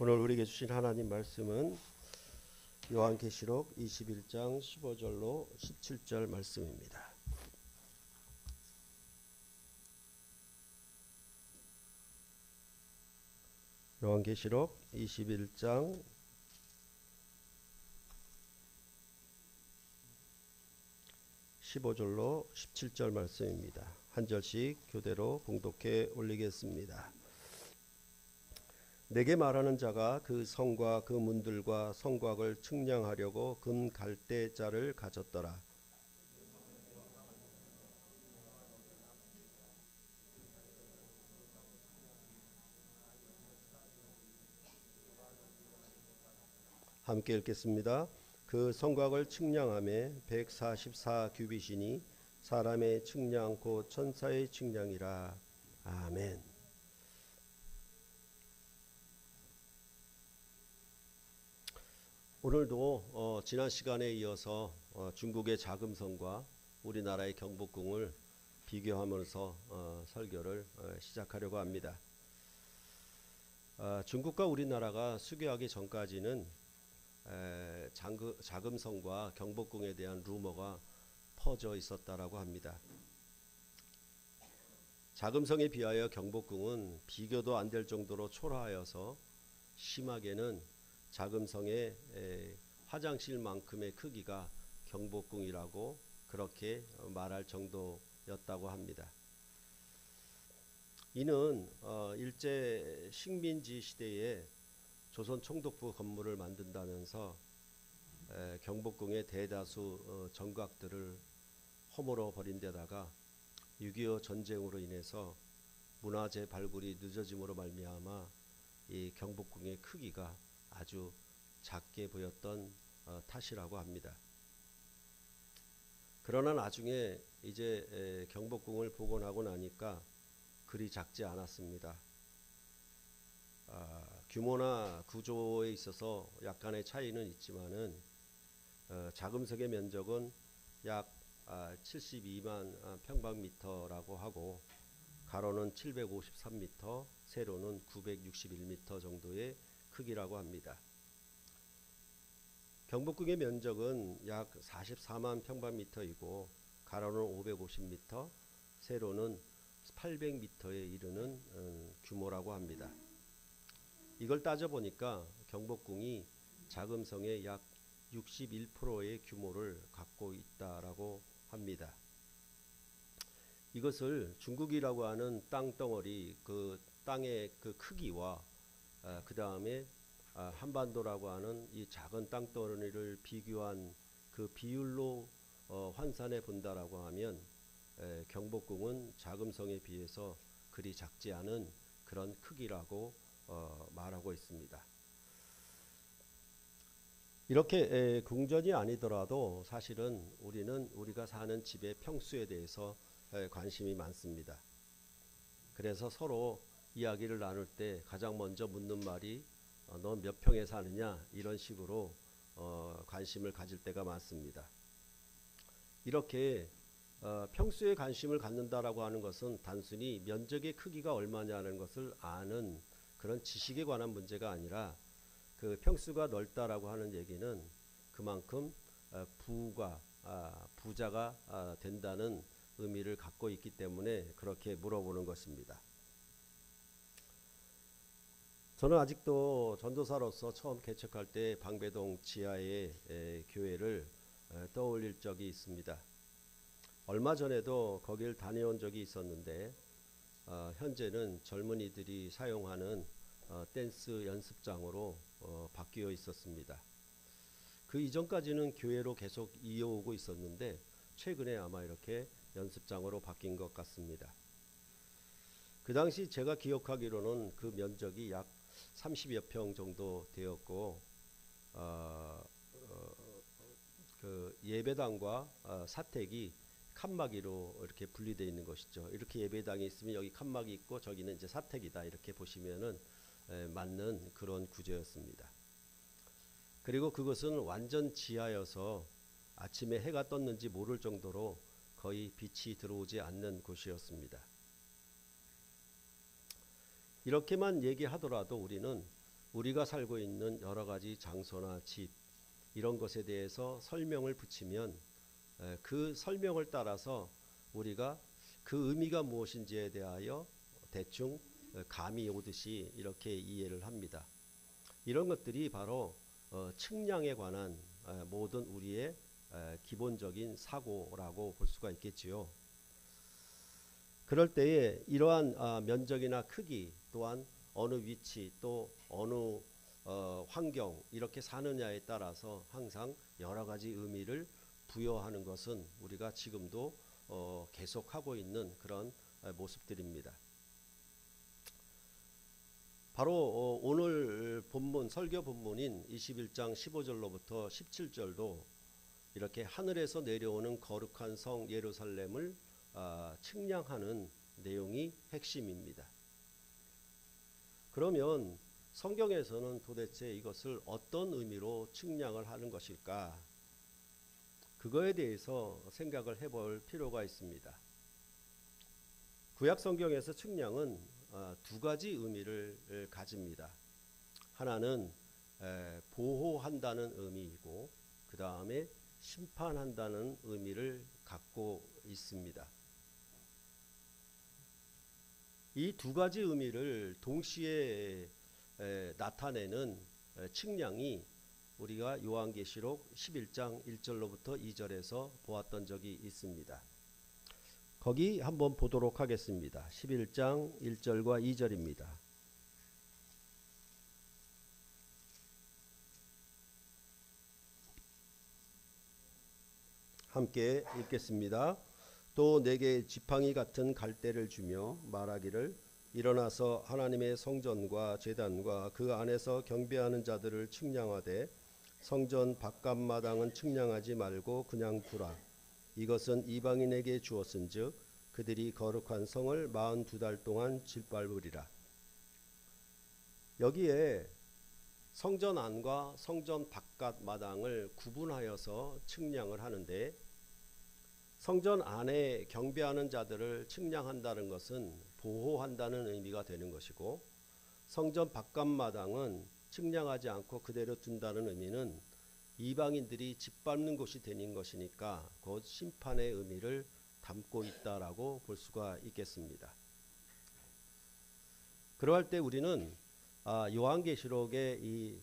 오늘 우리에게 주신 하나님 말씀은 요한계시록 21장 15절로 17절 말씀입니다. 요한계시록 21장 15절로 17절 말씀입니다. 한 절씩 교대로 봉독해 올리겠습니다. 내게 말하는 자가 그 성과 그 문들과 성곽을 측량하려고 금 갈대자를 가졌더라. 함께 읽겠습니다. 그 성곽을 측량함에 144 규빗이니 사람의 측량 곧 천사의 측량이라. 아멘. 오늘도 지난 시간에 이어서 중국의 자금성과 우리나라의 경복궁을 비교하면서 설교를 시작하려고 합니다. 중국과 우리나라가 수교하기 전까지는 자금성과 경복궁에 대한 루머가 퍼져 있었다라고 합니다. 자금성에 비하여 경복궁은 비교도 안 될 정도로 초라하여서 심하게는 자금성의 화장실만큼의 크기가 경복궁이라고 그렇게 말할 정도였다고 합니다. 이는 일제 식민지 시대에 조선 총독부 건물을 만든다면서 경복궁의 대다수 정각들을 허물어 버린 데다가 6.25 전쟁으로 인해서 문화재 발굴이 늦어짐으로 말미암아 이 경복궁의 크기가 아주 작게 보였던 탓이라고 합니다. 그러나 나중에 이제 경복궁을 복원하고 나니까 그리 작지 않았습니다. 규모나 구조에 있어서 약간의 차이는 있지만은 자금성의 면적은 약 72만 평방미터라고 하고 가로는 753m, 세로는 961m 정도의 크기라고 합니다. 경복궁의 면적은 약 44만 평방미터이고 가로는 550m, 세로는 800m에 이르는 규모라고 합니다. 이걸 따져보니까 경복궁이 자금성의 약 61%의 규모를 갖고 있다라고 합니다. 이것을 중국이라고 하는 땅덩어리, 그 땅의 그 크기와 그 다음에 한반도라고 하는 이 작은 땅덩어리를 비교한 그 비율로 환산해 본다라고 하면 경복궁은 자금성에 비해서 그리 작지 않은 그런 크기라고 말하고 있습니다. 이렇게 궁전이 아니더라도 사실은 우리는 우리가 사는 집의 평수에 대해서 관심이 많습니다. 그래서 서로 이야기를 나눌 때 가장 먼저 묻는 말이 너 몇 평에 사느냐, 이런 식으로 관심을 가질 때가 많습니다. 이렇게 평수에 관심을 갖는다라고 하는 것은 단순히 면적의 크기가 얼마냐는 것을 아는 그런 지식에 관한 문제가 아니라 그 평수가 넓다라고 하는 얘기는 그만큼 부자가 된다는 의미를 갖고 있기 때문에 그렇게 물어보는 것입니다. 저는 아직도 전도사로서 처음 개척할 때 방배동 지하의 교회를 떠올릴 적이 있습니다. 얼마 전에도 거길 다녀온 적이 있었는데 현재는 젊은이들이 사용하는 댄스 연습장으로 바뀌어 있었습니다. 그 이전까지는 교회로 계속 이어오고 있었는데 최근에 아마 이렇게 연습장으로 바뀐 것 같습니다. 그 당시 제가 기억하기로는 그 면적이 약 30여 평 정도 되었고 그 예배당과 사택이 칸막이로 이렇게 분리되어 있는 것이죠. 이렇게 예배당이 있으면 여기 칸막이 있고 저기는 이제 사택이다, 이렇게 보시면은 맞는 그런 구조였습니다. 그리고 그것은 완전 지하여서 아침에 해가 떴는지 모를 정도로 거의 빛이 들어오지 않는 곳이었습니다. 이렇게만 얘기하더라도 우리는 우리가 살고 있는 여러 가지 장소나 집 이런 것에 대해서 설명을 붙이면 그 설명을 따라서 우리가 그 의미가 무엇인지에 대하여 대충 감이 오듯이 이렇게 이해를 합니다. 이런 것들이 바로 측량에 관한 모든 우리의 기본적인 사고라고 볼 수가 있겠지요. 그럴 때에 이러한 면적이나 크기 또한 어느 위치 또 어느 환경 이렇게 사느냐에 따라서 항상 여러 가지 의미를 부여하는 것은 우리가 지금도 계속하고 있는 그런 모습들입니다. 바로 오늘 본문 설교 본문인 21장 15절로부터 17절도 이렇게 하늘에서 내려오는 거룩한 성 예루살렘을 측량하는 내용이 핵심입니다. 그러면 성경에서는 도대체 이것을 어떤 의미로 측량을 하는 것일까? 그거에 대해서 생각을 해볼 필요가 있습니다. 구약 성경에서 측량은 두 가지 의미를 가집니다. 하나는 보호한다는 의미이고 그 다음에 심판한다는 의미를 갖고 있습니다. 이 두 가지 의미를 동시에 나타내는 측량이 우리가 요한계시록 11장 1절로부터 2절에서 보았던 적이 있습니다. 거기 한번 보도록 하겠습니다. 11장 1절과 2절입니다. 함께 읽겠습니다. 또 내게 지팡이 같은 갈대를 주며 말하기를 일어나서 하나님의 성전과 제단과 그 안에서 경배하는 자들을 측량하되 성전 바깥마당은 측량하지 말고 그냥 두라. 이것은 이방인에게 주었은즉 그들이 거룩한 성을 42달 동안 짓밟으리라. 여기에 성전 안과 성전 바깥 마당을 구분하여서 측량을 하는데 성전 안에 경배하는 자들을 측량한다는 것은 보호한다는 의미가 되는 것이고 성전 바깥 마당은 측량하지 않고 그대로 둔다는 의미는 이방인들이 짓밟는 곳이 되는 것이니까 곧 심판의 의미를 담고 있다라고 볼 수가 있겠습니다. 그러할 때 우리는 요한계시록의 이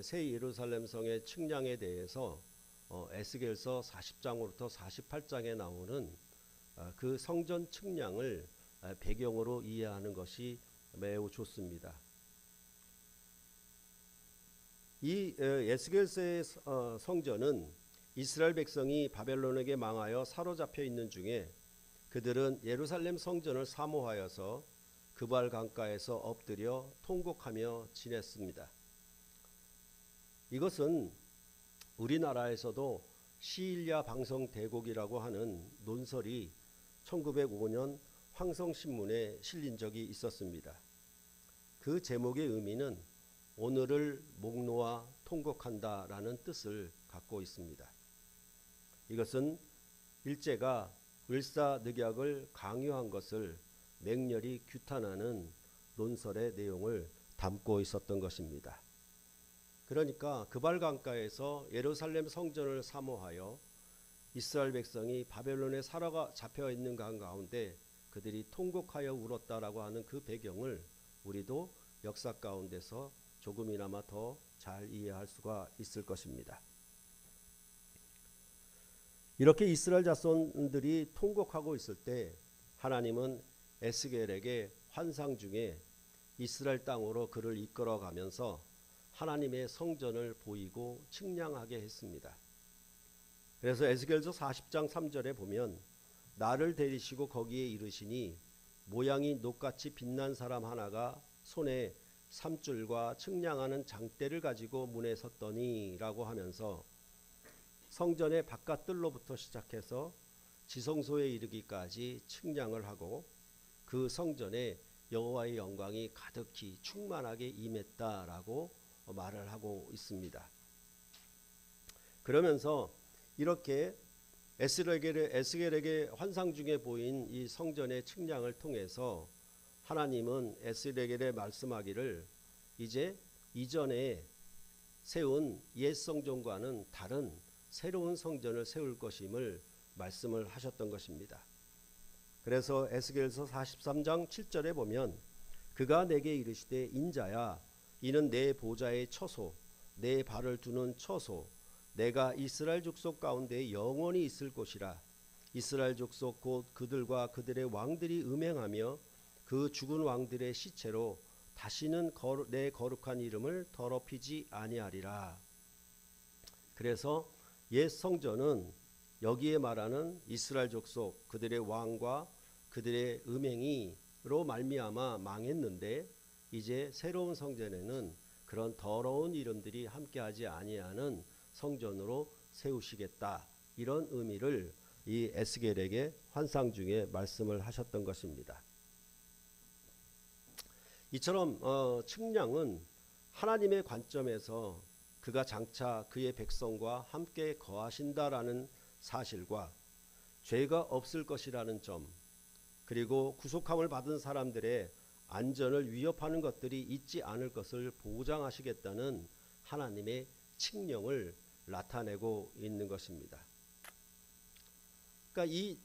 새 예루살렘 성의 측량에 대해서 에스겔서 40장으로부터 48장에 나오는 그 성전 측량을 배경으로 이해하는 것이 매우 좋습니다. 이 에스겔서의 성전은 이스라엘 백성이 바벨론에게 망하여 사로잡혀 있는 중에 그들은 예루살렘 성전을 사모하여서 그발 강가에서 엎드려 통곡하며 지냈습니다. 이것은 우리나라에서도 시일야 방성대곡이라고 하는 논설이 1905년 황성신문에 실린 적이 있었습니다. 그 제목의 의미는 오늘을 목 놓아 통곡한다라는 뜻을 갖고 있습니다. 이것은 일제가 을사늑약을 강요한 것을 맹렬히 규탄하는 논설의 내용을 담고 있었던 것입니다. 그러니까 그발 강가에서 예루살렘 성전을 사모하여 이스라엘 백성이 바벨론에 사로잡혀 있는 가운데 그들이 통곡하여 울었다라고 하는 그 배경을 우리도 역사 가운데서 조금이나마 더 잘 이해할 수가 있을 것입니다. 이렇게 이스라엘 자손들이 통곡하고 있을 때 하나님은 에스겔에게 환상 중에 이스라엘 땅으로 그를 이끌어가면서 하나님의 성전을 보이고 측량하게 했습니다. 그래서 에스겔서 40장 3절에 보면 나를 데리시고 거기에 이르시니 모양이 녹같이 빛난 사람 하나가 손에 삼줄과 측량하는 장대를 가지고 문에 섰더니 라고 하면서 성전의 바깥뜰로부터 시작해서 지성소에 이르기까지 측량을 하고 그 성전에 여호와의 영광이 가득히 충만하게 임했다라고 말을 하고 있습니다. 그러면서 이렇게 에스겔에게 환상 중에 보인 이 성전의 측량을 통해서 하나님은 에스겔에게 말씀하기를 이제 이전에 세운 옛 성전과는 다른 새로운 성전을 세울 것임을 말씀을 하셨던 것입니다. 그래서 에스겔서 43장 7절에 보면 그가 내게 이르시되 인자야 이는 내 보좌의 처소 내 발을 두는 처소 내가 이스라엘 족속 가운데 영원히 있을 곳이라. 이스라엘 족속 곧 그들과 그들의 왕들이 음행하며 그 죽은 왕들의 시체로 다시는 내 거룩한 이름을 더럽히지 아니하리라. 그래서 옛 성전은 여기에 말하는 이스라엘 족속 그들의 왕과 그들의 음행이로 말미암아 망했는데 이제 새로운 성전에는 그런 더러운 이름들이 함께하지 아니하는 성전으로 세우시겠다. 이런 의미를 이 에스겔에게 환상 중에 말씀을 하셨던 것입니다. 이처럼 측량은 하나님의 관점에서 그가 장차 그의 백성과 함께 거하신다라는 사실과 죄가 없을 것이라는 점 그리고 구속함을 받은 사람들의 안전을 위협하는 것들이 있지 않을 것을 보장하시겠다는 하나님의 칙령을 나타내고 있는 것입니다. 그러니까 이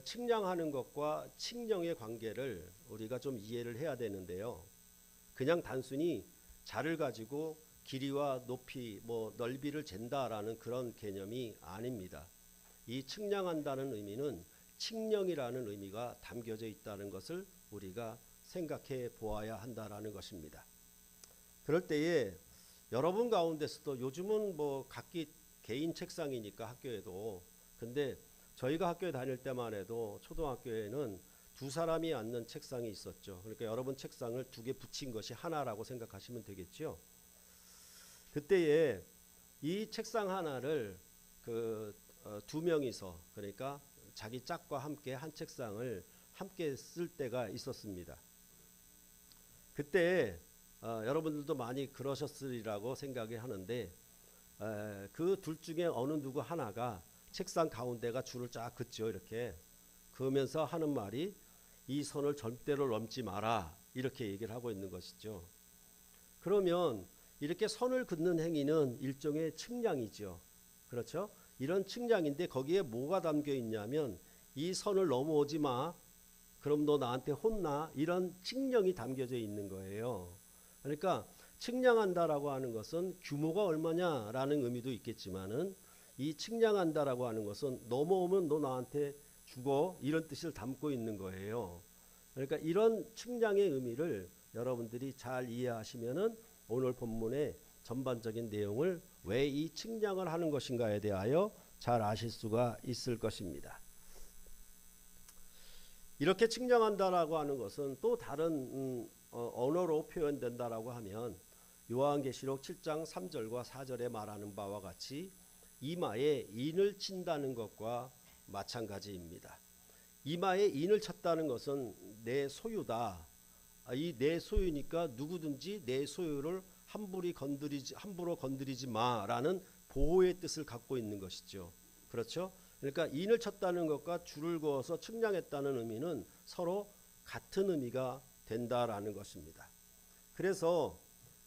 측량하는 것과 칙령의 관계를 우리가 좀 이해를 해야 되는데요. 그냥 단순히 자를 가지고 길이와 높이 넓이를 잰다라는 그런 개념이 아닙니다. 이 측량한다는 의미는 칙령이라는 의미가 담겨져 있다는 것을 우리가 생각해 보아야 한다라는 것입니다. 그럴 때에 여러분 가운데서도 요즘은 각기 개인 책상이니까 학교에도 근데 저희가 학교에 다닐 때만 해도 초등학교에는 두 사람이 앉는 책상이 있었죠. 그러니까 여러분 책상을 두 개 붙인 것이 하나라고 생각하시면 되겠죠. 그때에 이 책상 하나를 두 명이서 그러니까 자기 짝과 함께 한 책상을 함께 쓸 때가 있었습니다. 그때 여러분들도 많이 그러셨으리라고 생각이 하는데 그 둘 중에 어느 누구 하나가 책상 가운데가 줄을 쫙 긋죠. 이렇게 그러면서 하는 말이 이 선을 절대로 넘지 마라 이렇게 얘기를 하고 있는 것이죠. 그러면 이렇게 선을 긋는 행위는 일종의 측량이죠. 그렇죠? 이런 측량인데 거기에 뭐가 담겨 있냐면 이 선을 넘어오지 마. 그럼 너 나한테 혼나. 이런 칙령이 담겨져 있는 거예요. 그러니까 측량한다라고 하는 것은 규모가 얼마냐라는 의미도 있겠지만은 이 측량한다라고 하는 것은 넘어오면 너 나한테 죽어 이런 뜻을 담고 있는 거예요. 그러니까 이런 측량의 의미를 여러분들이 잘 이해하시면은 오늘 본문의 전반적인 내용을 왜 이 측량을 하는 것인가에 대하여 잘 아실 수가 있을 것입니다. 이렇게 측량한다라고 하는 것은 또 다른 언어로 표현된다라고 하면 요한계시록 7장 3절과 4절에 말하는 바와 같이 이마에 인을 친다는 것과 마찬가지입니다. 이마에 인을 쳤다는 것은 내 소유다. 이 내 소유니까 누구든지 내 소유를 함부로 건드리지 마라는 보호의 뜻을 갖고 있는 것이죠. 그렇죠? 그러니까 인을 쳤다는 것과 줄을 그어서 측량했다는 의미는 서로 같은 의미가 된다라는 것입니다. 그래서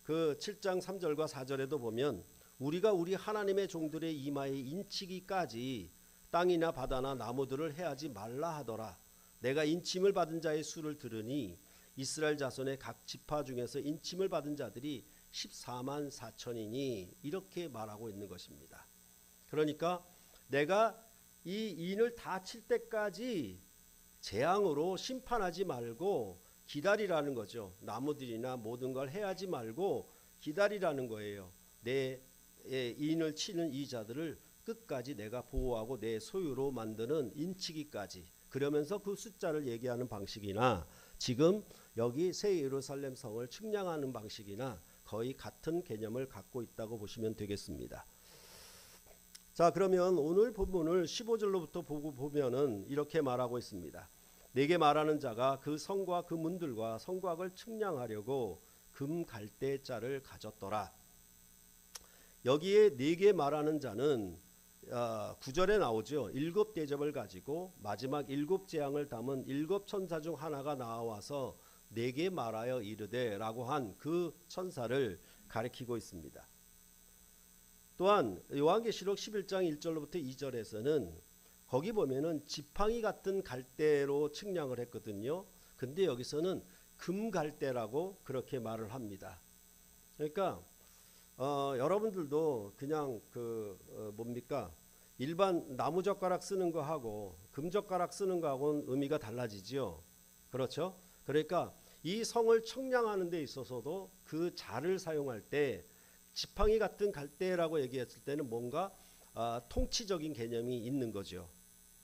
그 7장 3절과 4절에도 보면 우리가 우리 하나님의 종들의 이마에 인치기까지 땅이나 바다나 나무들을 해하지 말라 하더라. 내가 인침을 받은 자의 수를 들으니 이스라엘 자손의 각 지파 중에서 인침을 받은 자들이 14만 4천이니 이렇게 말하고 있는 것입니다. 그러니까 내가 이 인을 다 칠 때까지 재앙으로 심판하지 말고 기다리라는 거죠. 나무들이나 모든 걸 해하지 말고 기다리라는 거예요. 내 인을 치는 이 자들을 끝까지 내가 보호하고 내 소유로 만드는 인치기까지. 그러면서 그 숫자를 얘기하는 방식이나 지금 여기 새 예루살렘 성을 측량하는 방식이나 거의 같은 개념을 갖고 있다고 보시면 되겠습니다. 자, 그러면 오늘 본문을 15절로부터 보고 보면은 이렇게 말하고 있습니다. 내게 말하는 자가 그 성과 그 문들과 성곽을 측량하려고 금 갈대자를 가졌더라. 여기에 네게 말하는 자는 9절에 나오죠. 7 대접을 가지고 마지막 7 재앙을 담은 7 천사 중 하나가 나와서 네게 말하여 이르되 라고 한 그 천사를 가리키고 있습니다. 또한 요한계시록 11장 1절로부터 2절에서는 거기 보면은 지팡이 같은 갈대로 측량을 했거든요. 근데 여기서는 금갈대라고 그렇게 말을 합니다. 그러니까 여러분들도 그냥 뭡니까? 일반 나무젓가락 쓰는 거하고 금젓가락 쓰는 거하고는 의미가 달라지죠. 그렇죠? 그러니까 이 성을 측량하는 데 있어서도 그 자를 사용할 때 지팡이 같은 갈대라고 얘기했을 때는 뭔가 통치적인 개념이 있는 거죠.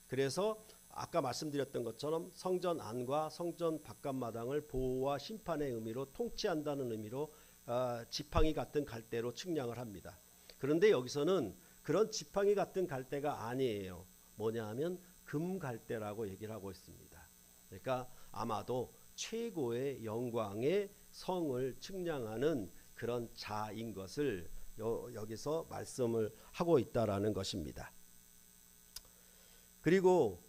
그래서 아까 말씀드렸던 것처럼 성전 안과 성전 바깥마당을 보호와 심판의 의미로 통치한다는 의미로 지팡이 같은 갈대로 측량을 합니다. 그런데 여기서는 그런 지팡이 같은 갈대가 아니에요. 뭐냐 하면 금갈대라고 얘기를 하고 있습니다. 그러니까 아마도 최고의 영광의 성을 측량하는 그런 자인 것을 여기서 말씀을 하고 있다라는 것입니다. 그리고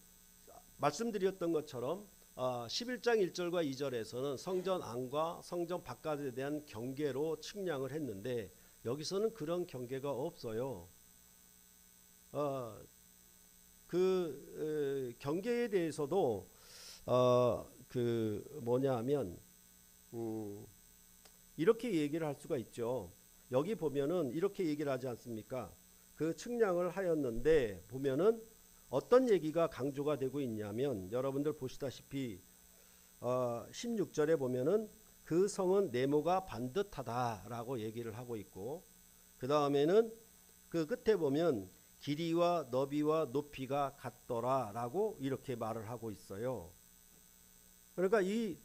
말씀드렸던 것처럼 11장 1절과 2절에서는 성전 안과 성전 바깥에 대한 경계로 측량을 했는데 여기서는 그런 경계가 없어요. 경계에 대해서도 뭐냐 하면 이렇게 얘기를 할 수가 있죠. 여기 보면은 이렇게 얘기를 하지 않습니까? 그 측량을 하였는데 보면은 어떤 얘기가 강조가 되고 있냐면 여러분들 보시다시피 16절에 보면은 그 성은 네모가 반듯하다라고 얘기를 하고 있고 그 다음에는 그 끝에 보면 길이와 너비와 높이가 같더라라고 이렇게 말을 하고 있어요. 그러니까 이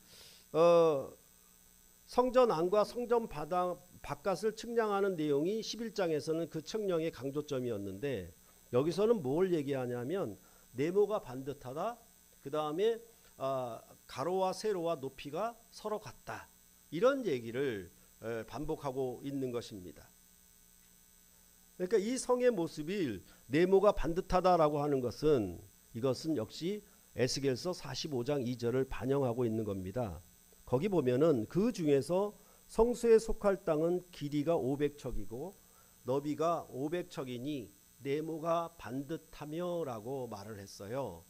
성전 안과 성전 바깥을 측량하는 내용이 11장에서는 그 측량의 강조점이었는데 여기서는 뭘 얘기하냐면 네모가 반듯하다. 그 다음에 가로와 세로와 높이가 서로 같다. 이런 얘기를 반복하고 있는 것입니다. 그러니까 이 성의 모습이 네모가 반듯하다라고 하는 것은 이것은 역시 에스겔서 45장 2절을 반영하고 있는 겁니다. 거기 보면은 그 중에서 성소에 속할 땅은 길이가 500척이고 너비가 500척이니 네모가 반듯하며 라고 말을 했어요.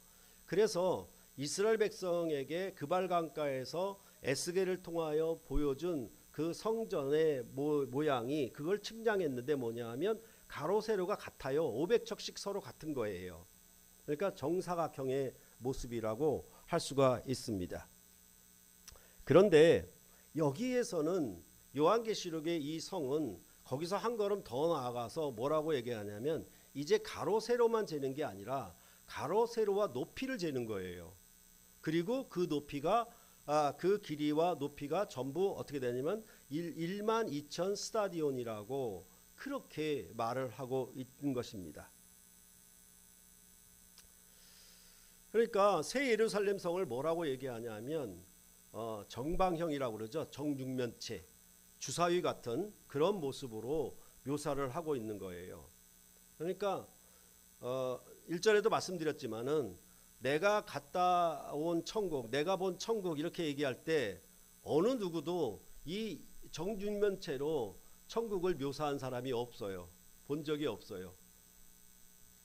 그래서 이스라엘 백성에게 그발강가에서 에스겔을 통하여 보여준 그 성전의 모양이 그걸 측량했는데 뭐냐 하면 가로 세로가 같아요. 500척씩 서로 같은 거예요. 그러니까 정사각형의 모습이라고 할 수가 있습니다. 그런데 여기에서는 요한계시록의 이 성은 거기서 한 걸음 더 나아가서 뭐라고 얘기하냐면 이제 가로 세로만 재는 게 아니라 가로 세로와 높이를 재는 거예요. 그리고 그 높이가 그 길이와 높이가 전부 어떻게 되냐면 12,000 스타디온이라고 그렇게 말을 하고 있는 것입니다. 그러니까 새 예루살렘 성을 뭐라고 얘기하냐면 정방형이라고 그러죠. 정육면체, 주사위 같은 그런 모습으로 묘사를 하고 있는 거예요. 그러니까 1절에도 말씀드렸지만은 내가 갔다 온 천국, 내가 본 천국 이렇게 얘기할 때 어느 누구도 이 정육면체로 천국을 묘사한 사람이 없어요. 본 적이 없어요.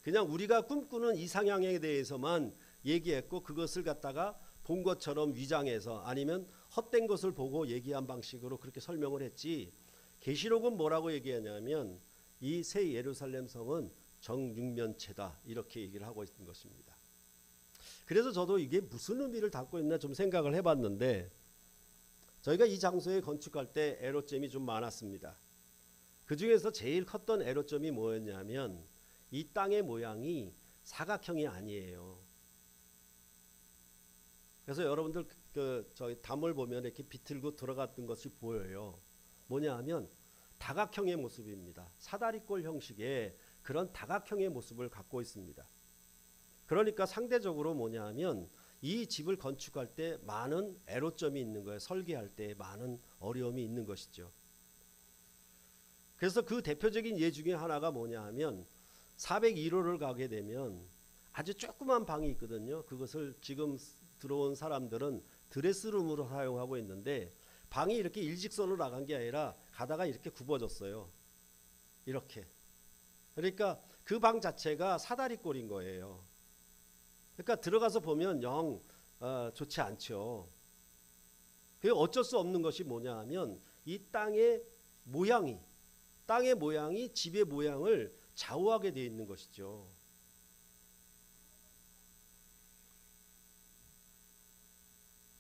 그냥 우리가 꿈꾸는 이상향에 대해서만 얘기했고 그것을 갖다가 본 것처럼 위장해서 아니면 헛된 것을 보고 얘기한 방식으로 그렇게 설명을 했지. 계시록은 뭐라고 얘기하냐면 이 새 예루살렘 성은 정육면체다 이렇게 얘기를 하고 있는 것입니다. 그래서 저도 이게 무슨 의미를 담고 있나 좀 생각을 해봤는데 저희가 이 장소에 건축할 때 애로점이 좀 많았습니다. 그 중에서 제일 컸던 애로점이 뭐였냐면 이 땅의 모양이 사각형이 아니에요. 그래서 여러분들 저희 담을 보면 이렇게 비틀고 들어갔던 것이 보여요. 뭐냐 하면 다각형의 모습입니다. 사다리꼴 형식의 그런 다각형의 모습을 갖고 있습니다. 그러니까 상대적으로 뭐냐 하면 이 집을 건축할 때 많은 애로점이 있는 거예요. 설계할 때 많은 어려움이 있는 것이죠. 그래서 그 대표적인 예 중에 하나가 뭐냐 하면 401호를 가게 되면 아주 조그만 방이 있거든요. 그것을 지금 들어온 사람들은 드레스룸으로 사용하고 있는데 방이 이렇게 일직선으로 나간 게 아니라 가다가 이렇게 굽어졌어요. 이렇게. 그러니까 그 방 자체가 사다리꼴인 거예요. 그러니까 들어가서 보면 영 좋지 않죠. 그게 어쩔 수 없는 것이 뭐냐 하면 이 땅의 모양이 집의 모양을 좌우하게 되어 있는 것이죠.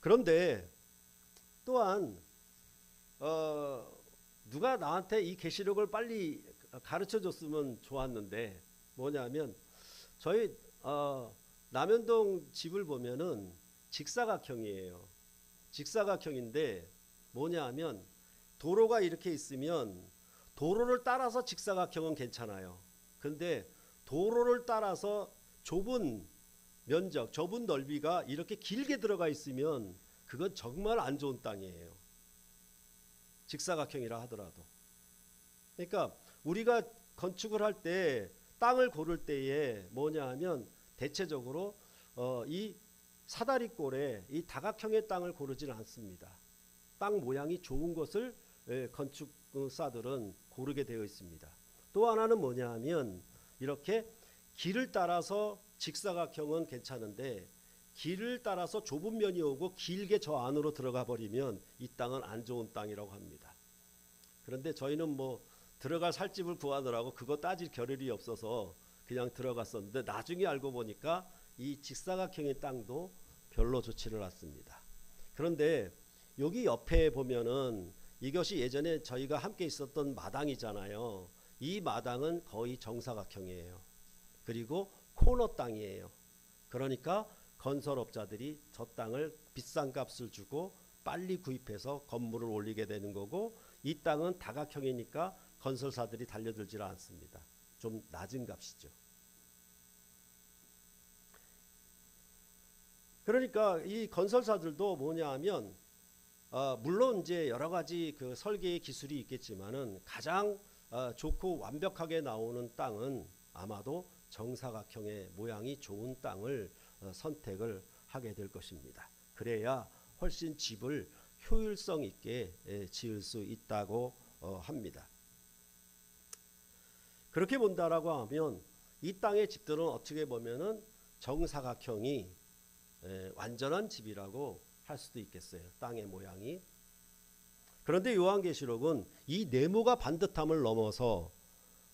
그런데 또한 누가 나한테 이 계시록을 빨리 가르쳐 줬으면 좋았는데 뭐냐면 저희 남현동 집을 보면은 직사각형이에요. 직사각형인데 뭐냐 하면 도로가 이렇게 있으면 도로를 따라서 직사각형은 괜찮아요. 근데 도로를 따라서 좁은 면적, 좁은 넓이가 이렇게 길게 들어가 있으면 그건 정말 안 좋은 땅이에요. 직사각형이라 하더라도. 그러니까 우리가 건축을 할 때 땅을 고를 때에 뭐냐 하면 대체적으로 이 사다리꼴에 이 다각형의 땅을 고르지는 않습니다. 땅 모양이 좋은 것을 건축사들은 고르게 되어 있습니다. 또 하나는 뭐냐 하면 이렇게 길을 따라서 직사각형은 괜찮은데 길을 따라서 좁은 면이 오고 길게 저 안으로 들어가 버리면 이 땅은 안 좋은 땅이라고 합니다. 그런데 저희는 뭐 들어갈 살집을 구하느라고 그거 따질 겨를이 없어서 그냥 들어갔었는데 나중에 알고 보니까 이 직사각형의 땅도 별로 좋지를 않습니다. 그런데 여기 옆에 보면은 이것이 예전에 저희가 함께 있었던 마당이잖아요. 이 마당은 거의 정사각형이에요. 그리고 코너 땅이에요. 그러니까 건설업자들이 저 땅을 비싼 값을 주고 빨리 구입해서 건물을 올리게 되는 거고, 이 땅은 다각형이니까 건설사들이 달려들지 않습니다. 좀 낮은 값이죠. 그러니까 이 건설사들도 뭐냐 하면 물론 이제 여러 가지 그 설계의 기술이 있겠지만은 가장 좋고 완벽하게 나오는 땅은 아마도 정사각형의 모양이 좋은 땅을 선택을 하게 될 것입니다. 그래야 훨씬 집을 효율성 있게 지을 수 있다고 합니다. 그렇게 본다라고 하면 이 땅의 집들은 어떻게 보면은 정사각형이 완전한 집이라고 할 수도 있겠어요. 땅의 모양이. 그런데 요한계시록은 이 네모가 반듯함을 넘어서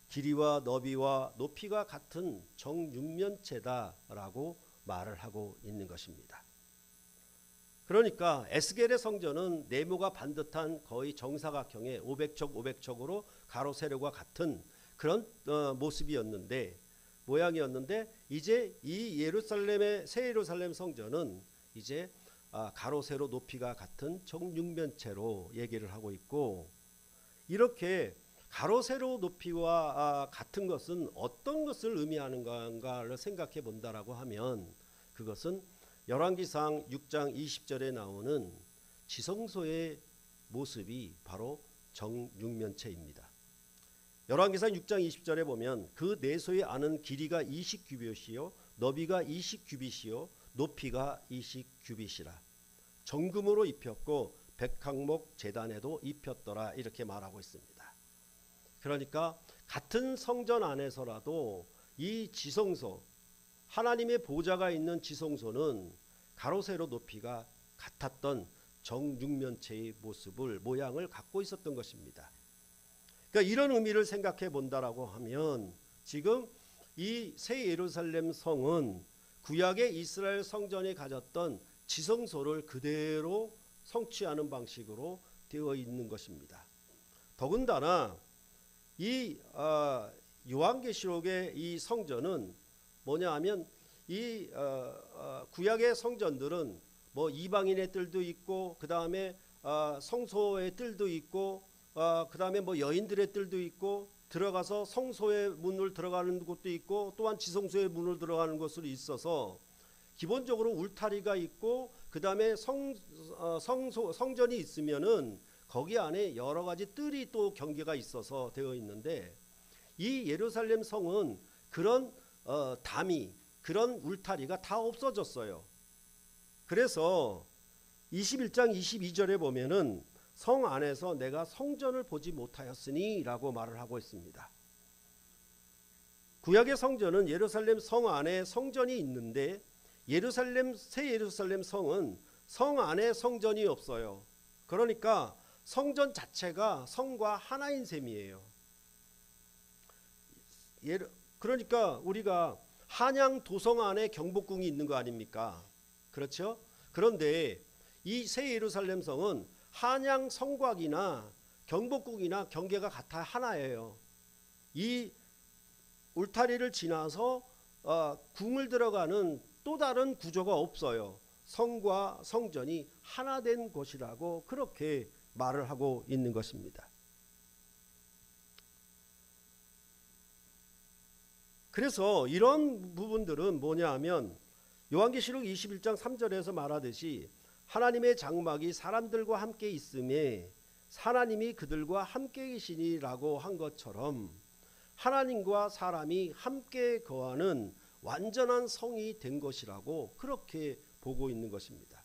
길이와 너비와 높이가 같은 정육면체다라고 말을 하고 있는 것입니다. 그러니까 에스겔의 성전은 네모가 반듯한 거의 정사각형의 500척 500척으로 가로 세로가 같은 그런 모습이었는데, 모양이었는데, 이제 이 예루살렘의 새 예루살렘 성전은 이제 가로 세로 높이가 같은 정육면체로 얘기를 하고 있고, 이렇게 가로 세로 높이와 같은 것은 어떤 것을 의미하는 건가를 생각해 본다라고 하면 그것은 열왕기상 6장 20절에 나오는 지성소의 모습이 바로 정육면체입니다. 열왕기상 6장 20절에 보면 그 내소의 안은 길이가 20규빗이요 너비가 20규빗이요 높이가 20규빗이라 정금으로 입혔고 백항목 제단에도 입혔더라, 이렇게 말하고 있습니다. 그러니까 같은 성전 안에서라도 이 지성소, 하나님의 보좌가 있는 지성소는 가로 세로 높이가 같았던 정육면체의 모양을 갖고 있었던 것입니다. 그러니까 이런 의미를 생각해 본다라고 하면 지금 이 새 예루살렘 성은 구약의 이스라엘 성전이 가졌던 지성소를 그대로 성취하는 방식으로 되어 있는 것입니다. 더군다나 이 요한계시록의 이 성전은 뭐냐 하면 이 구약의 성전들은 뭐 이방인의 뜰도 있고, 그 다음에 성소의 뜰도 있고, 그 다음에 뭐 여인들의 뜰도 있고, 들어가서 성소의 문을 들어가는 곳도 있고, 또한 지성소의 문을 들어가는 곳으로 있어서 기본적으로 울타리가 있고, 그 다음에 성전이 있으면은 거기 안에 여러 가지 뜰이 또 경계가 있어서 되어 있는데, 이 예루살렘 성은 그런 담이, 그런 울타리가 다 없어졌어요. 그래서 21장 22절에 보면은 성 안에서 내가 성전을 보지 못하였으니 라고 말을 하고 있습니다. 구약의 성전은 예루살렘 성 안에 성전이 있는데 새 예루살렘 성은 성 안에 성전이 없어요. 그러니까 성전 자체가 성과 하나인 셈이에요. 그러니까 우리가 한양 도성 안에 경복궁이 있는 거 아닙니까? 그렇죠? 그런데 이 새 예루살렘 성은 한양 성곽이나 경복궁이나 경계가 같아 하나예요. 이 울타리를 지나서 궁을 들어가는 또 다른 구조가 없어요. 성과 성전이 하나 된 곳이라고 그렇게 말을 하고 있는 것입니다. 그래서 이런 부분들은 뭐냐 하면 요한계시록 21장 3절에서 말하듯이 하나님의 장막이 사람들과 함께 있음에 하나님이 그들과 함께 계시니라고 한 것처럼 하나님과 사람이 함께 거하는 완전한 성이 된 것이라고 그렇게 보고 있는 것입니다.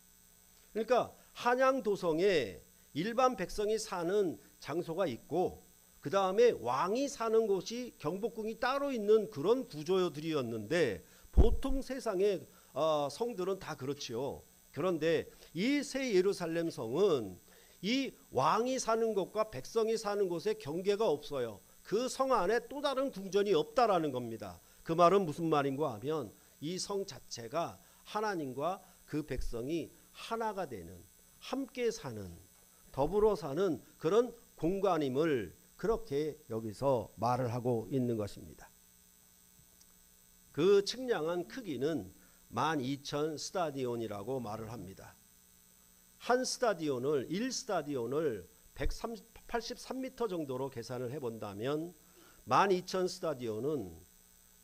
그러니까 한양 도성에 일반 백성이 사는 장소가 있고 그 다음에 왕이 사는 곳이 경복궁이 따로 있는 그런 구조들이었는데 보통 세상의 성들은 다 그렇지요. 그런데 이 새 예루살렘 성은 이 왕이 사는 곳과 백성이 사는 곳에 경계가 없어요. 그 성 안에 또 다른 궁전이 없다라는 겁니다. 그 말은 무슨 말인가 하면 이 성 자체가 하나님과 그 백성이 하나가 되는, 함께 사는, 더불어 사는 그런 공간임을 그렇게 여기서 말을 하고 있는 것입니다. 그 측량한 크기는 12,000 스타디온이라고 말을 합니다. 한 스타디온을 1스타디온을 183m 정도로 계산을 해본다면 12,000 스타디온은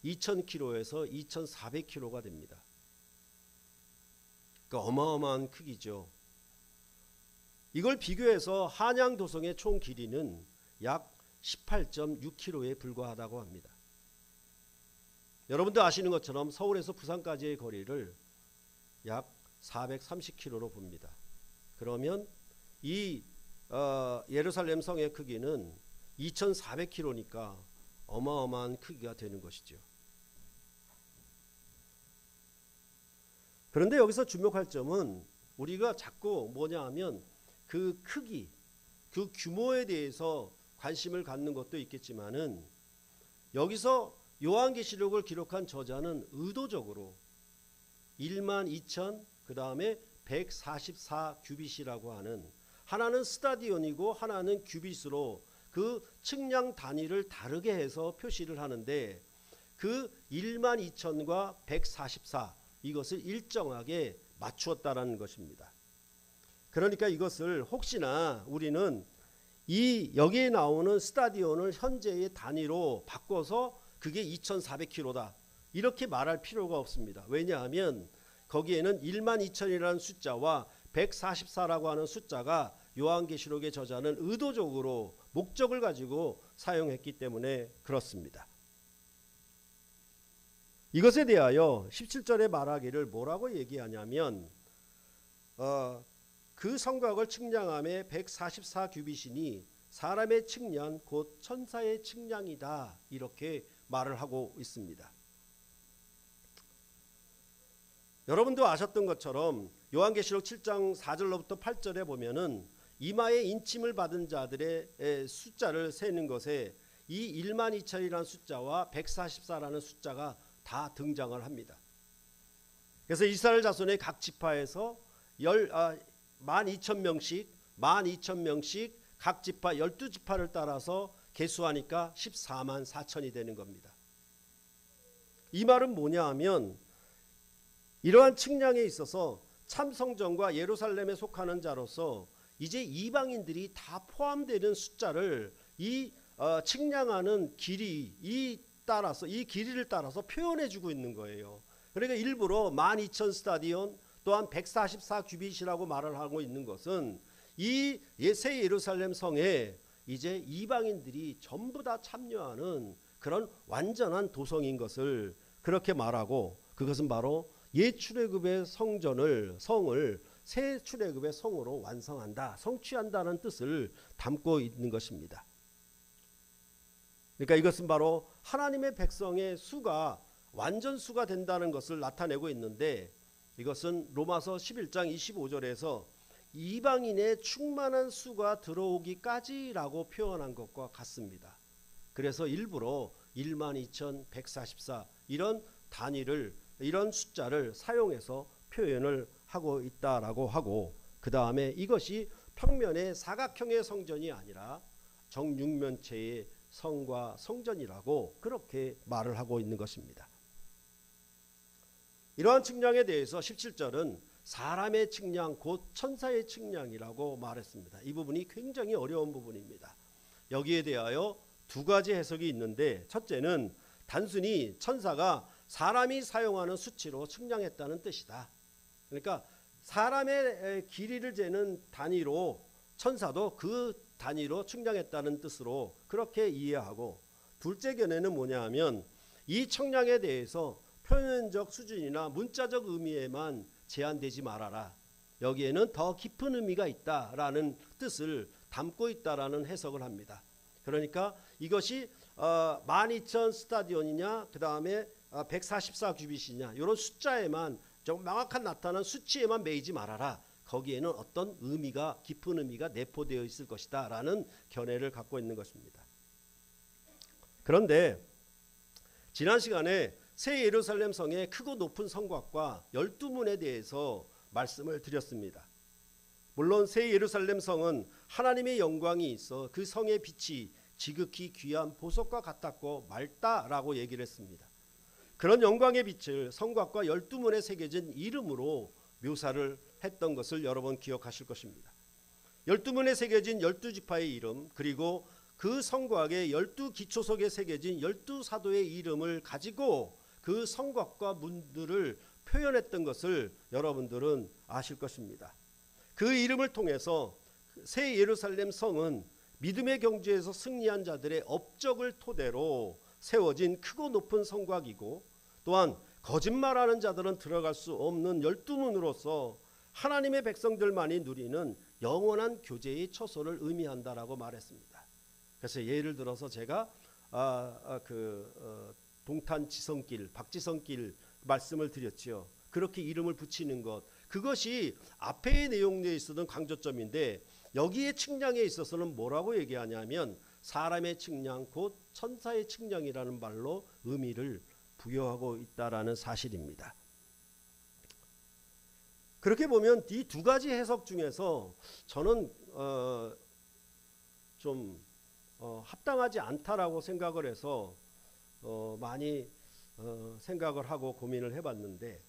2,000km에서 2,400km가 됩니다. 그러니까 어마어마한 크기죠. 이걸 비교해서 한양 도성의 총 길이는 약 18.6km에 불과하다고 합니다. 여러분도 아시는 것처럼 서울에서 부산까지의 거리를 약 430km로 봅니다. 그러면 이 예루살렘 성의 크기는 2,400km니까 어마어마한 크기가 되는 것이죠. 그런데 여기서 주목할 점은 우리가 자꾸 뭐냐 하면 그 크기, 그 규모에 대해서 관심을 갖는 것도 있겠지만은 여기서 요한계시록을 기록한 저자는 의도적으로 12,000 그 다음에 144 규빗이라고 하는, 하나는 스타디온이고 하나는 규빗으로 그 측량 단위를 다르게 해서 표시를 하는데 그 12,000과 144 이것을 일정하게 맞추었다라는 것입니다. 그러니까 이것을 혹시나 우리는 이 여기에 나오는 스타디온을 현재의 단위로 바꿔서 그게 2,400km다 이렇게 말할 필요가 없습니다. 왜냐하면 거기에는 12,000이라는 숫자와 144라고 하는 숫자가 요한계시록의 저자는 의도적으로 목적을 가지고 사용했기 때문에 그렇습니다. 이것에 대하여 17절에 말하기를 뭐라고 얘기하냐면 그 성곽을 측량함에 144 규빗이니 사람의 측량 곧 천사의 측량이다 이렇게 말을 하고 있습니다. 여러분도 아셨던 것처럼 요한계시록 7장 4절로부터 8절에 보면은 이마에 인침을 받은 자들의 숫자를 세는 것에 이 12,000이라는 숫자와 144라는 숫자가 다 등장을 합니다. 그래서 이스라엘 자손의 각 지파에서 12,000명씩 각 지파 12지파를 따라서 계수하니까 14만 4천이 되는 겁니다. 이 말은 뭐냐 하면 이러한 측량에 있어서 참성전과 예루살렘에 속하는 자로서 이제 이방인들이 다 포함되는 숫자를 이 측량하는 길이 따라서 이 길이를 따라서 표현해 주고 있는 거예요. 그러니까 일부러 12,000 스타디온 또한 144 규빗이라고 말을 하고 있는 것은 이 새 예루살렘 성에 이제 이방인들이 전부 다 참여하는 그런 완전한 도성인 것을 그렇게 말하고, 그것은 바로 옛 출애굽의 성을 새 출애굽의 성으로 완성한다, 성취한다는 뜻을 담고 있는 것입니다. 그러니까 이것은 바로 하나님의 백성의 수가 완전 수가 된다는 것을 나타내고 있는데, 이것은 로마서 11장 25절에서 이방인의 충만한 수가 들어오기까지라고 표현한 것과 같습니다. 그래서 일부러 12,144 이런 단위를, 이런 숫자를 사용해서 표현을 하고 있다라고 하고, 그 다음에 이것이 평면의 사각형의 성전이 아니라 정육면체의 성과 성전이라고 그렇게 말을 하고 있는 것입니다. 이러한 측량에 대해서 17절은 사람의 측량 곧 천사의 측량이라고 말했습니다. 이 부분이 굉장히 어려운 부분입니다. 여기에 대하여 두 가지 해석이 있는데, 첫째는 단순히 천사가 사람이 사용하는 수치로 측량했다는 뜻이다. 그러니까 사람의 길이를 재는 단위로 천사도 그 단위로 측량했다는 뜻으로 그렇게 이해하고, 둘째 견해는 뭐냐 하면 이 측량에 대해서 표면적 수준이나 문자적 의미에만 제한되지 말아라, 여기에는 더 깊은 의미가 있다라는 뜻을 담고 있다라는 해석을 합니다. 그러니까 이것이 12,000 스타디온이냐 그 다음에 144 규빗이냐 이런 숫자에만 좀 명확한 나타난 수치에만 매이지 말아라, 거기에는 어떤 의미가, 깊은 의미가 내포되어 있을 것이다 라는 견해를 갖고 있는 것입니다. 그런데 지난 시간에 새 예루살렘 성의 크고 높은 성곽과 12문에 대해서 말씀을 드렸습니다. 물론 새 예루살렘 성은 하나님의 영광이 있어 그 성의 빛이 지극히 귀한 보석과 같았고 맑다라고 얘기를 했습니다. 그런 영광의 빛을 성곽과 12문에 새겨진 이름으로 묘사를 했던 것을 여러분 기억하실 것입니다. 12문에 새겨진 12지파의 이름, 그리고 그 성곽의 12기초석에 새겨진 12사도의 이름을 가지고 그 성곽과 문들을 표현했던 것을 여러분들은 아실 것입니다. 그 이름을 통해서 새 예루살렘 성은 믿음의 경주에서 승리한 자들의 업적을 토대로 세워진 크고 높은 성곽이고, 또한 거짓말하는 자들은 들어갈 수 없는 12문으로서 하나님의 백성들만이 누리는 영원한 교제의 처소를 의미한다라고 말했습니다. 그래서 예를 들어서 제가 동탄 지성길, 박지성길 말씀을 드렸지요. 그렇게 이름을 붙이는 것, 그것이 앞에 내용에 있었던 강조점인데, 여기에 측량에 있어서는 뭐라고 얘기하냐면 사람의 측량 곧 천사의 측량이라는 말로 의미를 부여하고 있다라는 사실입니다. 그렇게 보면 이 두 가지 해석 중에서 저는 좀 합당하지 않다라고 생각을 해서 많이 생각을 하고 고민을 해봤는데,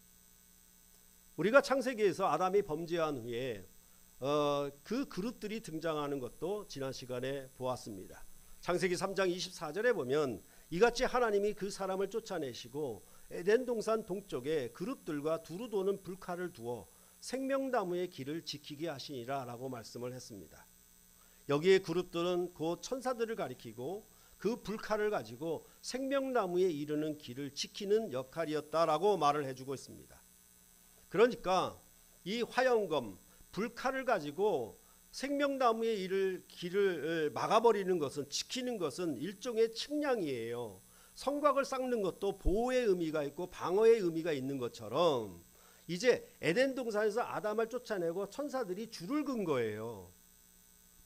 우리가 창세기에서 아담이 범죄한 후에 그 그룹들이 등장하는 것도 지난 시간에 보았습니다. 창세기 3장 24절에 보면 이같이 하나님이 그 사람을 쫓아내시고 에덴 동산 동쪽에 그룹들과 두루 도는 불칼을 두어 생명나무의 길을 지키게 하시니라 라고 말씀을 했습니다. 여기에 그룹들은 곧 천사들을 가리키고 그 불칼을 가지고 생명나무에 이르는 길을 지키는 역할이었다라고 말을 해주고 있습니다. 그러니까 이 화영검, 불칼을 가지고 생명나무에 이를 길을 막아버리는 것은, 지키는 것은 일종의 측량이에요. 성곽을 쌓는 것도 보호의 의미가 있고 방어의 의미가 있는 것처럼 이제 에덴 동산에서 아담을 쫓아내고 천사들이 줄을 긋은 거예요.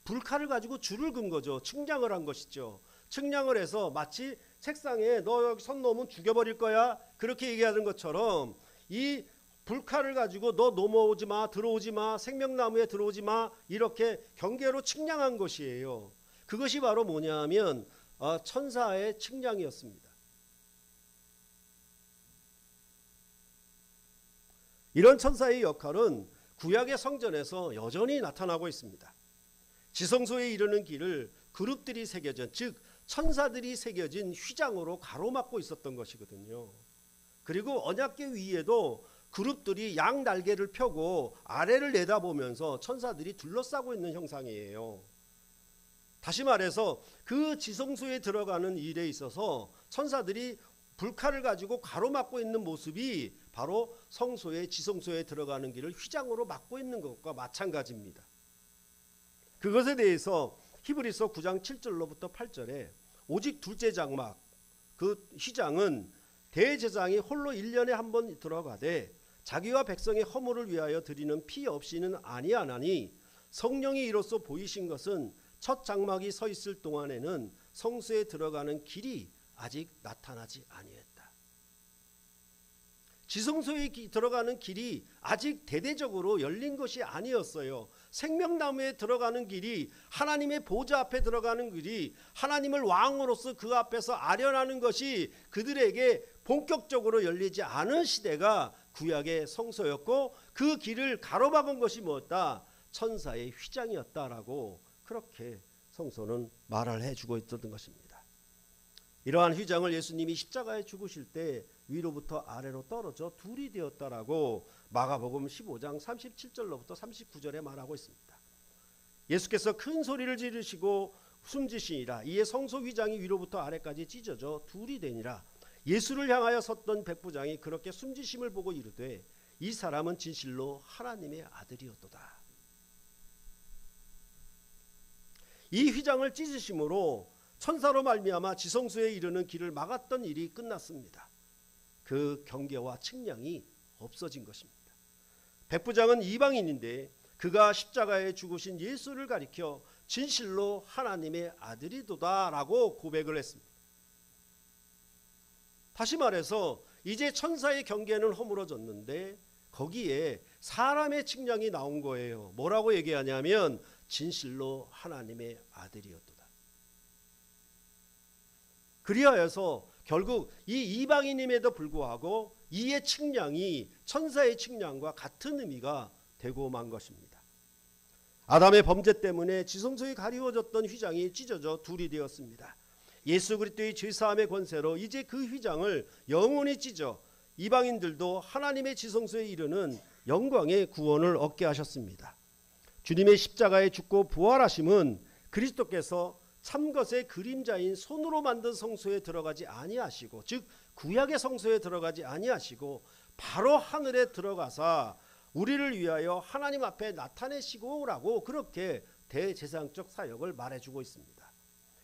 불칼을 가지고 줄을 긋은 거죠. 측량을 한 것이죠. 측량을 해서 마치 책상에 너 여기 손 놓으면 죽여버릴 거야, 그렇게 얘기하는 것처럼 이 불칼을 가지고 너 넘어오지 마, 들어오지 마, 생명나무에 들어오지 마, 이렇게 경계로 측량한 것이에요. 그것이 바로 뭐냐면 천사의 측량이었습니다. 이런 천사의 역할은 구약의 성전에서 여전히 나타나고 있습니다. 지성소에 이르는 길을 그룹들이 새겨진, 즉 천사들이 새겨진 휘장으로 가로막고 있었던 것이거든요. 그리고 언약궤 위에도 그룹들이 양 날개를 펴고 아래를 내다보면서 천사들이 둘러싸고 있는 형상이에요. 다시 말해서 그 지성소에 들어가는 일에 있어서 천사들이 불칼을 가지고 가로막고 있는 모습이 바로 성소에 지성소에 들어가는 길을 휘장으로 막고 있는 것과 마찬가지입니다. 그것에 대해서 히브리서 9장 7절로부터 8절에 오직 둘째 장막 그 휘장은 대제사장이 홀로 1년에 한 번 들어가되 자기와 백성의 허물을 위하여 드리는 피 없이는 아니하나니 성령이 이로써 보이신 것은 첫 장막이 서 있을 동안에는 성소에 들어가는 길이 아직 나타나지 아니했다. 지성소에 들어가는 길이 아직 대대적으로 열린 것이 아니었어요. 생명나무에 들어가는 길이, 하나님의 보좌 앞에 들어가는 길이, 하나님을 왕으로서 그 앞에서 아련하는 것이 그들에게 본격적으로 열리지 않은 시대가 구약의 성소였고, 그 길을 가로막은 것이 무엇이다? 천사의 휘장이었다라고 그렇게 성서는 말을 해주고 있었던 것입니다. 이러한 휘장을 예수님이 십자가에 죽으실 때 위로부터 아래로 떨어져 둘이 되었다라고 마가복음 15장 37절로부터 39절에 말하고 있습니다. 예수께서 큰 소리를 지르시고 숨지시니라. 이에 성소 휘장이 위로부터 아래까지 찢어져 둘이 되니라. 예수를 향하여 섰던 백부장이 그렇게 숨지심을 보고 이르되 이 사람은 진실로 하나님의 아들이었도다. 이 휘장을 찢으심으로 천사로 말미암아 지성소에 이르는 길을 막았던 일이 끝났습니다. 그 경계와 측량이 없어진 것입니다. 백부장은 이방인인데 그가 십자가에 죽으신 예수를 가리켜 진실로 하나님의 아들이도다라고 고백을 했습니다. 다시 말해서 이제 천사의 경계는 허물어졌는데 거기에 사람의 측량이 나온 거예요. 뭐라고 얘기하냐면 진실로 하나님의 아들이었도다. 그리하여서 결국 이 이방인임에도 불구하고 이의 측량이 천사의 측량과 같은 의미가 되고 만 것입니다. 아담의 범죄 때문에 지성소에 가리워졌던 휘장이 찢어져 둘이 되었습니다. 예수 그리스도의 죄사함의 권세로 이제 그 휘장을 영원히 찢어 이방인들도 하나님의 지성소에 이르는 영광의 구원을 얻게 하셨습니다. 주님의 십자가에 죽고 부활하심은 그리스도께서 참것의 그림자인 손으로 만든 성소에 들어가지 아니하시고, 즉 구약의 성소에 들어가지 아니하시고 바로 하늘에 들어가사 우리를 위하여 하나님 앞에 나타내시고라고 그렇게 대제사장적 사역을 말해주고 있습니다.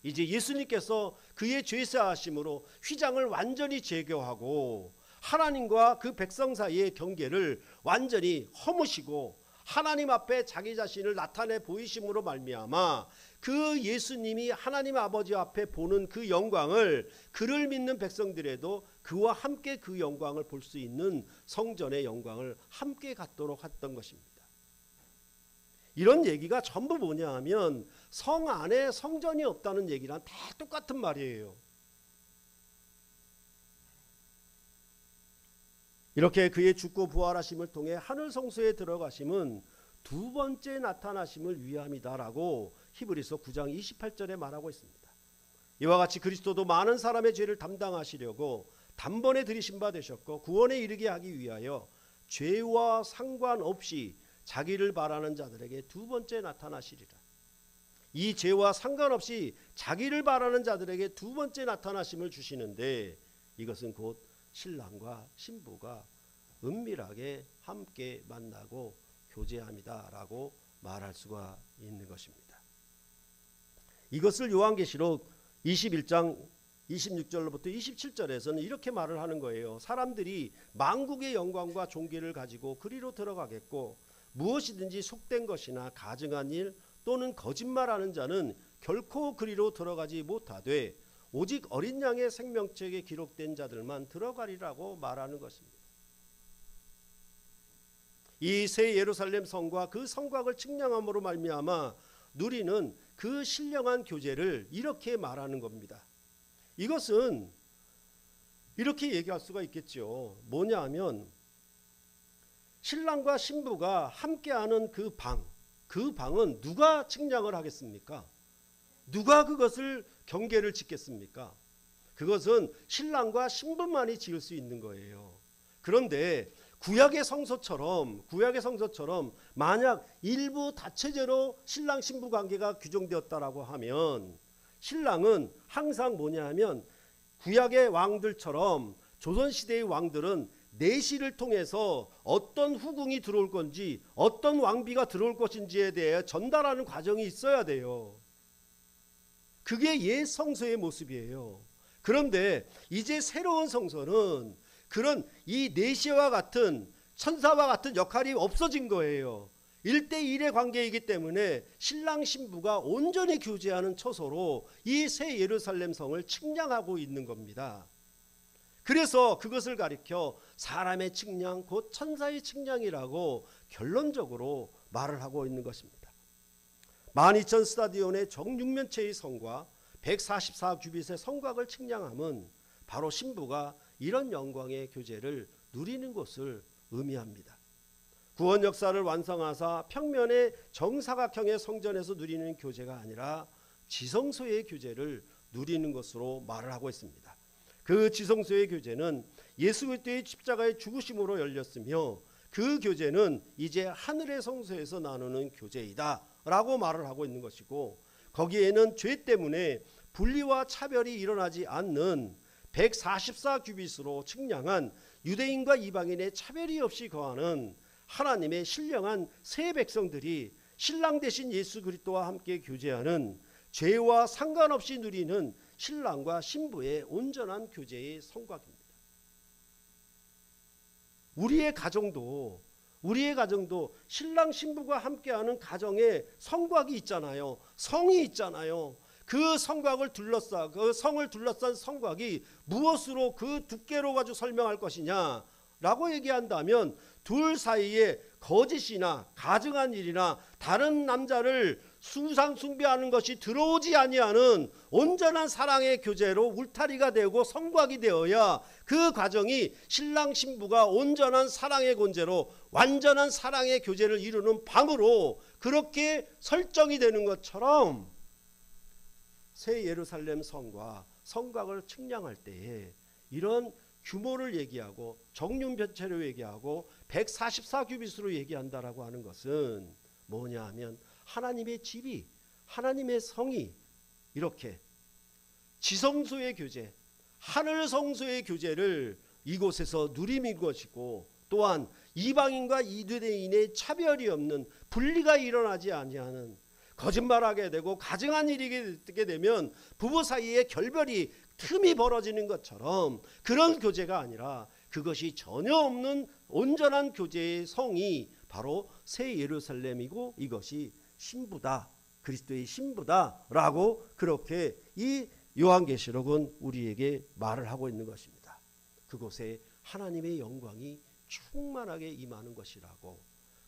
이제 예수님께서 그의 죄사하심으로 휘장을 완전히 제거하고 하나님과 그 백성 사이의 경계를 완전히 허무시고 하나님 앞에 자기 자신을 나타내 보이심으로 말미암아 그 예수님이 하나님 아버지 앞에 보는 그 영광을 그를 믿는 백성들에도 그와 함께 그 영광을 볼 수 있는 성전의 영광을 함께 갖도록 했던 것입니다. 이런 얘기가 전부 뭐냐 하면 성 안에 성전이 없다는 얘기랑 다 똑같은 말이에요. 이렇게 그의 죽고 부활하심을 통해 하늘 성소에 들어가심은 두 번째 나타나심을 위함이다라고 히브리서 9장 28절에 말하고 있습니다. 이와 같이 그리스도도 많은 사람의 죄를 담당하시려고 단번에 들이신 바 되셨고 구원에 이르게 하기 위하여 죄와 상관없이 자기를 바라는 자들에게 두 번째 나타나시리라. 이 죄와 상관없이 자기를 바라는 자들에게 두 번째 나타나심을 주시는데 이것은 곧 신랑과 신부가 은밀하게 함께 만나고 교제합니다라고 말할 수가 있는 것입니다. 이것을 요한계시록 21장 26절로부터 27절에서는 이렇게 말을 하는 거예요. 사람들이 만국의 영광과 존귀를 가지고 그리로 들어가겠고 무엇이든지 속된 것이나 가증한 일 또는 거짓말하는 자는 결코 그리로 들어가지 못하되 오직 어린 양의 생명책에 기록된 자들만 들어가리라고 말하는 것입니다. 이 새 예루살렘 성과 그 성곽을 측량함으로 말미암아 누리는 그 신령한 교제를 이렇게 말하는 겁니다. 이것은 이렇게 얘기할 수가 있겠죠. 뭐냐 하면 신랑과 신부가 함께하는 그 방은 누가 측량을 하겠습니까? 누가 그것을 경계를 짓겠습니까? 그것은 신랑과 신부만이 지을 수 있는 거예요. 그런데 구약의 성소처럼 만약 일부 다체제로 신랑 신부 관계가 규정되었다라고 하면 신랑은 항상 뭐냐 하면 구약의 왕들처럼 조선시대의 왕들은 내시를 통해서 어떤 후궁이 들어올 건지 어떤 왕비가 들어올 것인지에 대해 전달하는 과정이 있어야 돼요. 그게 옛 성서의 모습이에요. 그런데 이제 새로운 성서는 그런 이 내시와 같은 천사와 같은 역할이 없어진 거예요. 1대1의 관계이기 때문에 신랑 신부가 온전히 교제하는 처소로 이 새 예루살렘 성을 측량하고 있는 겁니다. 그래서 그것을 가리켜 사람의 측량 곧 천사의 측량이라고 결론적으로 말을 하고 있는 것입니다. 12,000 스타디온의 정육면체의 성과 144규빗의 성곽을 측량함은 바로 신부가 이런 영광의 교제를 누리는 것을 의미합니다. 구원 역사를 완성하사 평면의 정사각형의 성전에서 누리는 교제가 아니라 지성소의 교제를 누리는 것으로 말을 하고 있습니다. 그 지성소의 교제는 예수 그리스도의 십자가의 죽으심으로 열렸으며 그 교제는 이제 하늘의 성소에서 나누는 교제이다 라고 말을 하고 있는 것이고, 거기에는 죄 때문에 분리와 차별이 일어나지 않는 144규빗으로 측량한 유대인과 이방인의 차별이 없이 거하는 하나님의 신령한 새 백성들이 신랑 되신 예수 그리스도와 함께 교제하는 죄와 상관없이 누리는 신랑과 신부의 온전한 교제의 성곽입니다. 우리의 가정도 신랑 신부가 함께하는 가정에 성곽이 있잖아요. 성이 있잖아요. 그 성곽을 그 성을 둘러싼 성곽이 무엇으로 그 두께로 가지고 설명할 것이냐라고 얘기한다면 둘 사이에 거짓이나 가증한 일이나 다른 남자를 수상 숭배하는 것이 들어오지 아니하는 온전한 사랑의 교제로 울타리가 되고 성곽이 되어야 그 과정이 신랑 신부가 온전한 사랑의 권제로 완전한 사랑의 교제를 이루는 방으로 그렇게 설정이 되는 것처럼 새 예루살렘 성과 성곽을 측량할 때에 이런 규모를 얘기하고 정육면체로 얘기하고 144규빗으로 얘기한다라고 하는 것은 뭐냐 하면 하나님의 집이, 하나님의 성이 이렇게 지성소의 교제, 하늘 성소의 교제를 이곳에서 누림인 것이고, 또한 이방인과 이두대인의 차별이 없는 분리가 일어나지 아니하는, 거짓말하게 되고 가증한 일이 되게 되면 부부 사이에 결별이 틈이 벌어지는 것처럼 그런 교제가 아니라 그것이 전혀 없는 온전한 교제의 성이 바로 새 예루살렘이고 이것이 신부다, 그리스도의 신부다라고 그렇게 이 요한계시록은 우리에게 말을 하고 있는 것입니다. 그곳에 하나님의 영광이 충만하게 임하는 것이라고,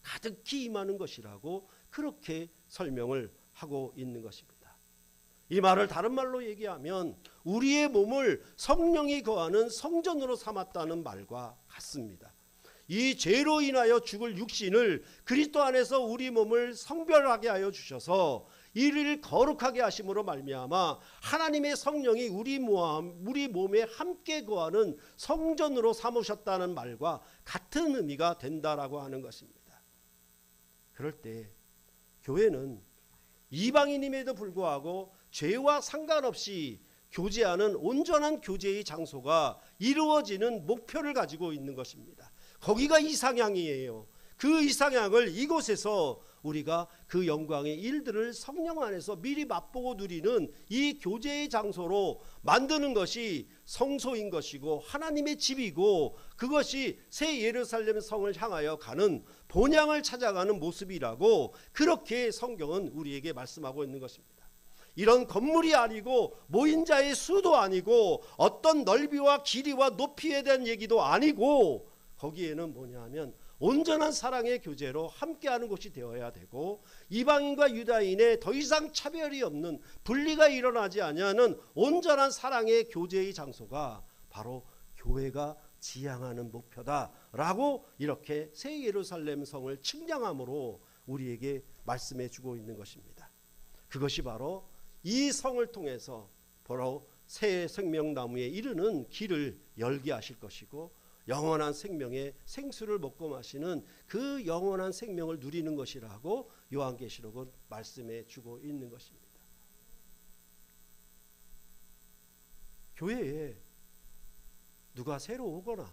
가득히 임하는 것이라고 그렇게 설명을 하고 있는 것입니다. 이 말을 다른 말로 얘기하면 우리의 몸을 성령이 거하는 성전으로 삼았다는 말과 같습니다. 이 죄로 인하여 죽을 육신을 그리스도 안에서 우리 몸을 성별하게 하여 주셔서 이를 거룩하게 하심으로 말미암아 하나님의 성령이 우리 몸에 함께 거하는 성전으로 삼으셨다는 말과 같은 의미가 된다라고 하는 것입니다. 그럴 때 교회는 이방인임에도 불구하고 죄와 상관없이 교제하는 온전한 교제의 장소가 이루어지는 목표를 가지고 있는 것입니다. 거기가 이상향이에요. 그 이상향을 이곳에서 우리가 그 영광의 일들을 성령 안에서 미리 맛보고 누리는 이 교제의 장소로 만드는 것이 성소인 것이고 하나님의 집이고, 그것이 새 예루살렘 성을 향하여 가는 본향을 찾아가는 모습이라고 그렇게 성경은 우리에게 말씀하고 있는 것입니다. 이런 건물이 아니고 모인 자의 수도 아니고 어떤 넓이와 길이와 높이에 대한 얘기도 아니고, 거기에는 뭐냐 하면 온전한 사랑의 교제로 함께하는 곳이 되어야 되고, 이방인과 유다인의 더 이상 차별이 없는, 분리가 일어나지 아니하는 온전한 사랑의 교제의 장소가 바로 교회가 지향하는 목표다라고 이렇게 새 예루살렘 성을 측량함으로 우리에게 말씀해 주고 있는 것입니다. 그것이 바로 이 성을 통해서 바로 새 생명나무에 이르는 길을 열게 하실 것이고, 영원한 생명의 생수를 먹고 마시는 그 영원한 생명을 누리는 것이라고 요한계시록은 말씀해 주고 있는 것입니다. 교회에 누가 새로 오거나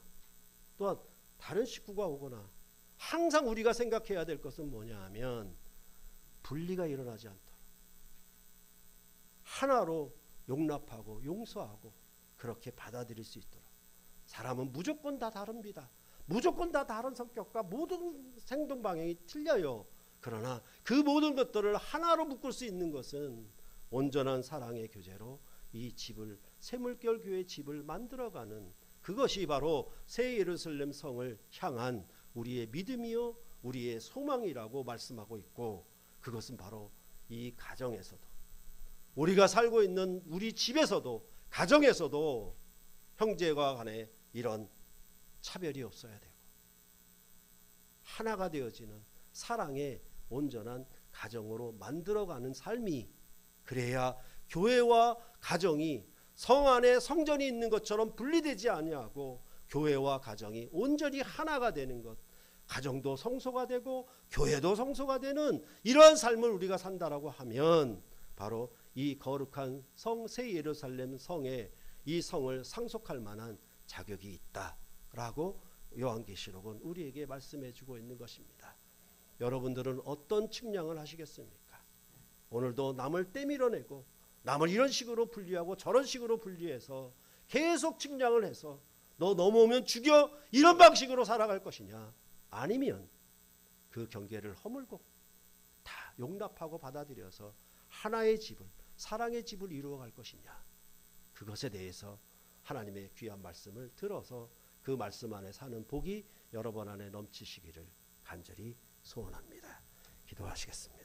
또한 다른 식구가 오거나 항상 우리가 생각해야 될 것은 뭐냐 하면 분리가 일어나지 않도록 하나로 용납하고 용서하고 그렇게 받아들일 수 있도록. 사람은 무조건 다 다릅니다. 무조건 다 다른 성격과 모든 행동 방향이 틀려요. 그러나 그 모든 것들을 하나로 묶을 수 있는 것은 온전한 사랑의 교제로 이 집을, 샘물결 교회의 집을 만들어가는, 그것이 바로 새 예루살렘 성을 향한 우리의 믿음이요 우리의 소망이라고 말씀하고 있고, 그것은 바로 이 가정에서도, 우리가 살고 있는 우리 집에서도, 가정에서도 형제와 간에 이런 차별이 없어야 되고 하나가 되어지는 사랑의 온전한 가정으로 만들어가는 삶이, 그래야 교회와 가정이 성 안에 성전이 있는 것처럼 분리되지 아니하고 교회와 가정이 온전히 하나가 되는 것, 가정도 성소가 되고 교회도 성소가 되는 이러한 삶을 우리가 산다라고 하면 바로 이 거룩한 성 새 예루살렘 성에 이 성을 상속할 만한 자격이 있다라고 요한계시록은 우리에게 말씀해 주고 있는 것입니다. 여러분들은 어떤 측량을 하시겠습니까? 오늘도 남을 떼밀어내고 남을 이런 식으로 분리하고 저런 식으로 분리해서 계속 측량을 해서 너 넘어오면 죽여, 이런 방식으로 살아갈 것이냐, 아니면 그 경계를 허물고 다 용납하고 받아들여서 하나의 집을, 사랑의 집을 이루어갈 것이냐, 그것에 대해서 하나님의 귀한 말씀을 들어서 그 말씀 안에 사는 복이 여러분 안에 넘치시기를 간절히 소원합니다. 기도하시겠습니다.